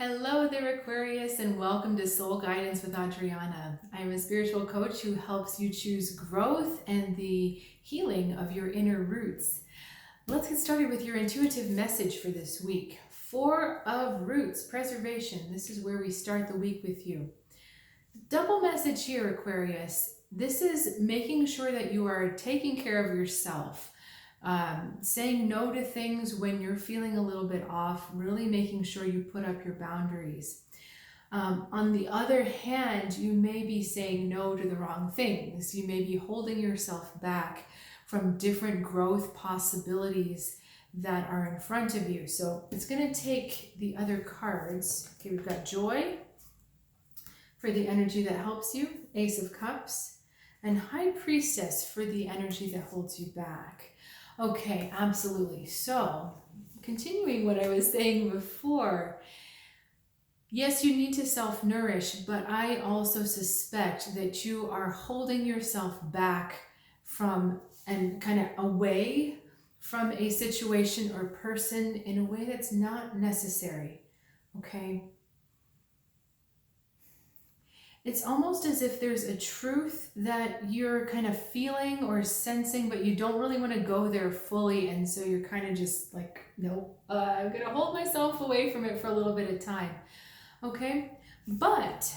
Hello there, Aquarius, and welcome to Soul Guidance with Adriana. I'm a spiritual coach who helps you choose growth and the healing of your inner roots. Let's get started with your intuitive message for this week. 4 of Roots, preservation. This is where we start the week with you. Double message here, Aquarius. This is making sure that you are taking care of yourself. Saying no to things when you're feeling a little bit off, really making sure you put up your boundaries. On the other hand, you may be saying no to the wrong things. You may be holding yourself back from different growth possibilities that are in front of you. So it's going to take the other cards. Okay, we've got Joy for the energy that helps you, Ace of Cups, and High Priestess for the energy that holds you back. Okay, absolutely. So, continuing what I was saying before, yes, you need to self-nourish, but I also suspect that you are holding yourself back from and kind of away from a situation or person in a way that's not necessary, okay? It's almost as if there's a truth that you're kind of feeling or sensing, but you don't really want to go there fully. And so you're kind of just like, nope, I'm going to hold myself away from it for a little bit of time. Okay. But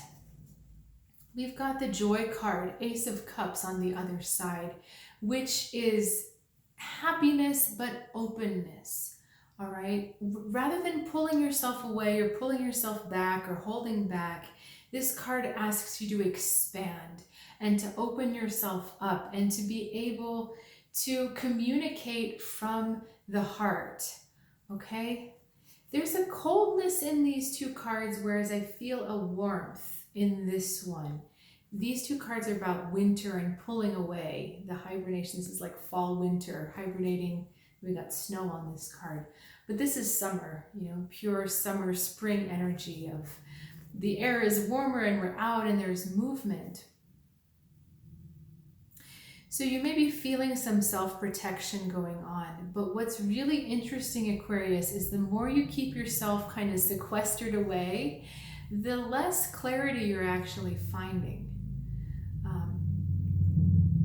we've got the Joy card, Ace of Cups on the other side, which is happiness, but openness. All right. Rather than pulling yourself away or pulling yourself back or holding back, this card asks you to expand and to open yourself up and to be able to communicate from the heart, okay? There's a coldness in these 2 cards, whereas I feel a warmth in this one. These 2 cards are about winter and pulling away. The hibernation, this is like fall, winter, hibernating. We got snow on this card. But this is summer, you know, pure summer, spring energy of the air is warmer and we're out and there's movement. So you may be feeling some self-protection going on, but what's really interesting, Aquarius, is the more you keep yourself kind of sequestered away, the less clarity you're actually finding.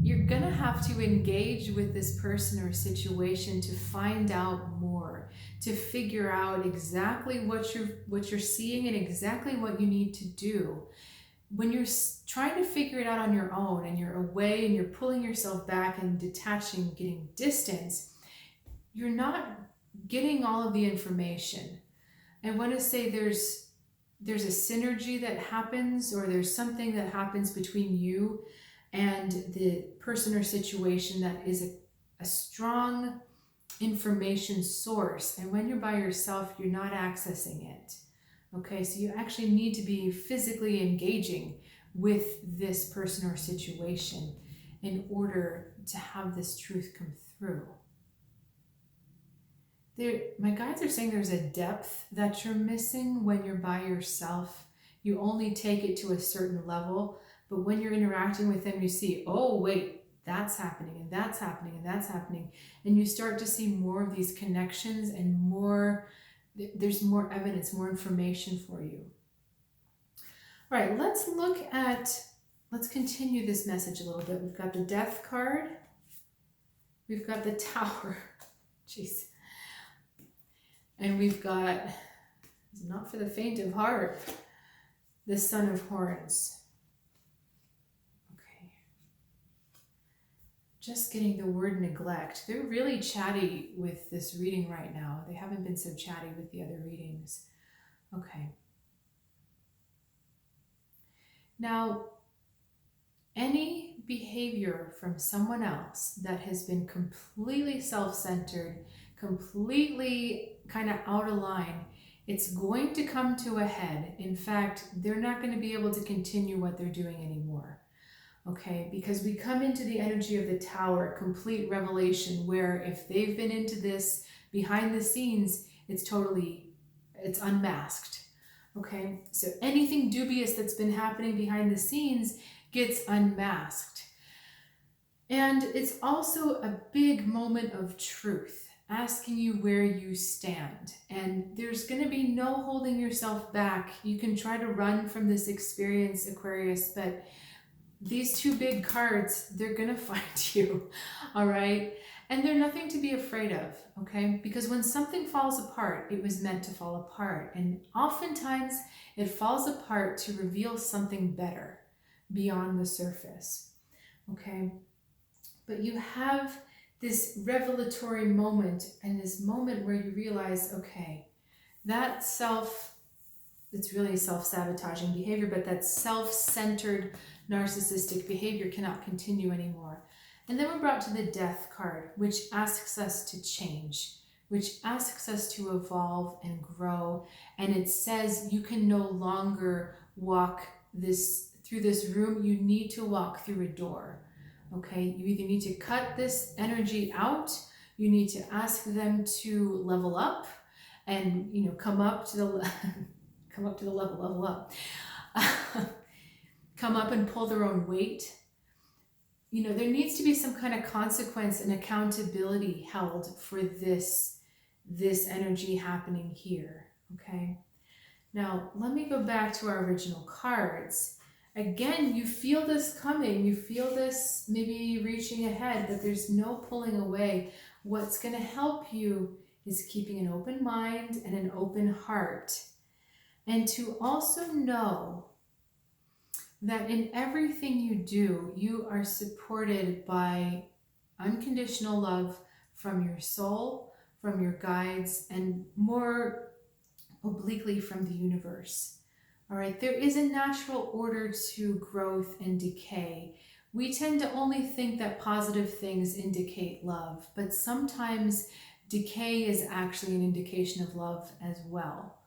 You're gonna have to engage with this person or situation to find out more, to figure out exactly what you're seeing and exactly what you need to do. When you're trying to figure it out on your own and you're away and you're pulling yourself back and detaching, getting distance, you're not getting all of the information. I want to say there's a synergy that happens, or there's something that happens between you and the person or situation that is a strong information source. And when you're by yourself, you're not accessing it. Okay, so you actually need to be physically engaging with this person or situation in order to have this truth come through. My guides are saying there's a depth that you're missing when you're by yourself. You only take it to a certain level, but when you're interacting with them, you see, oh, wait, that's happening, and that's happening, and that's happening. And you start to see more of these connections and there's more evidence, more information for you. All right, let's continue this message a little bit. We've got the Death card. We've got the Tower. Jeez. And we've got, it's not for the faint of heart, the Son of Horns. Okay. Just getting the word neglect. They're really chatty with this reading right now. They haven't been so chatty with the other readings. Okay. Now, any behavior from someone else that has been completely self-centered, completely kind of out of line, it's going to come to a head. In fact, they're not going to be able to continue what they're doing anymore. Okay, because we come into the energy of the Tower, complete revelation, where if they've been into this behind the scenes, it's unmasked. Okay, so anything dubious that's been happening behind the scenes gets unmasked. And it's also a big moment of truth asking you where you stand. And there's going to be no holding yourself back. You can try to run from this experience, Aquarius, but these two big cards, they're going to find you, all right? And they're nothing to be afraid of, okay? Because when something falls apart, it was meant to fall apart. And oftentimes it falls apart to reveal something better beyond the surface, okay? But you have this revelatory moment, and this moment where you realize, okay, that it's really self-sabotaging behavior, but that self-centered narcissistic behavior cannot continue anymore. And then we're brought to the Death card, which asks us to change, which asks us to evolve and grow. And it says you can no longer walk through this room. You need to walk through a door. Okay, you either need to cut this energy out, you need to ask them to level up and, you know, come up to the level up. Come up and pull their own weight. You know, there needs to be some kind of consequence and accountability held for this energy happening here, okay? Now, let me go back to our original cards. Again, you feel this coming, you feel this maybe reaching ahead, but there's no pulling away. What's going to help you is keeping an open mind and an open heart. And to also know that in everything you do, you are supported by unconditional love from your soul, from your guides, and more obliquely from the universe. All right, there is a natural order to growth and decay. We tend to only think that positive things indicate love, but sometimes decay is actually an indication of love as well.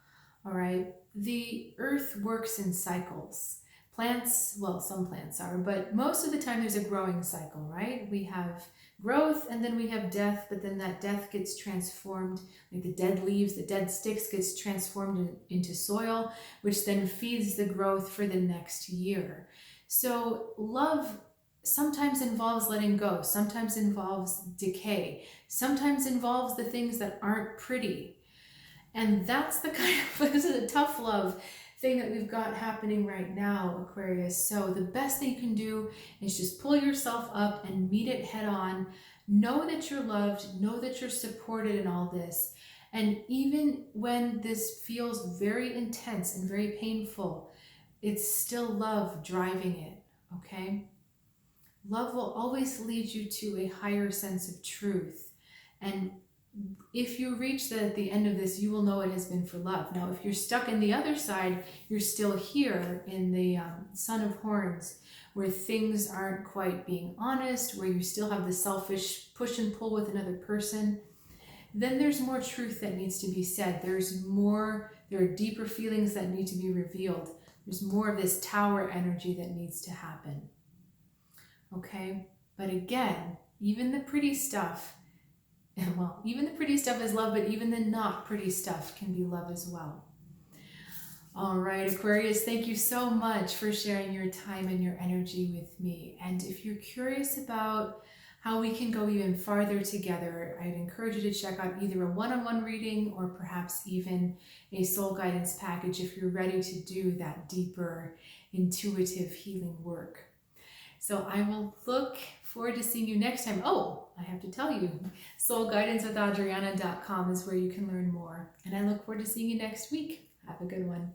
All right, the earth works in cycles. Plants, well, some plants are, but most of the time there's a growing cycle, right? We have growth and then we have death, but then that death gets transformed, like the dead leaves, the dead sticks gets transformed into soil, which then feeds the growth for the next year. So love sometimes involves letting go, sometimes involves decay, sometimes involves the things that aren't pretty. And that's the kind of, this is a tough love thing that we've got happening right now, Aquarius. So the best thing you can do is just pull yourself up and meet it head on. Know that you're loved, know that you're supported in all this. And even when this feels very intense and very painful, it's still love driving it, okay? Love will always lead you to a higher sense of truth. And if you reach the end of this, you will know it has been for love. Now, if you're stuck in the other side, you're still here in the Son of Horns, where things aren't quite being honest, where you still have the selfish push and pull with another person, then there's more truth that needs to be said. There are deeper feelings that need to be revealed. There's more of this tower energy that needs to happen. Okay? But again, even the pretty stuff, well, even the pretty stuff is love, but even the not pretty stuff can be love as well. All right, Aquarius, thank you so much for sharing your time and your energy with me. And if you're curious about how we can go even farther together, I'd encourage you to check out either a one-on-one reading or perhaps even a soul guidance package if you're ready to do that deeper, intuitive healing work. So I will look forward to seeing you next time. Oh, I have to tell you, soulguidancewithadriana.com is where you can learn more. And I look forward to seeing you next week. Have a good one.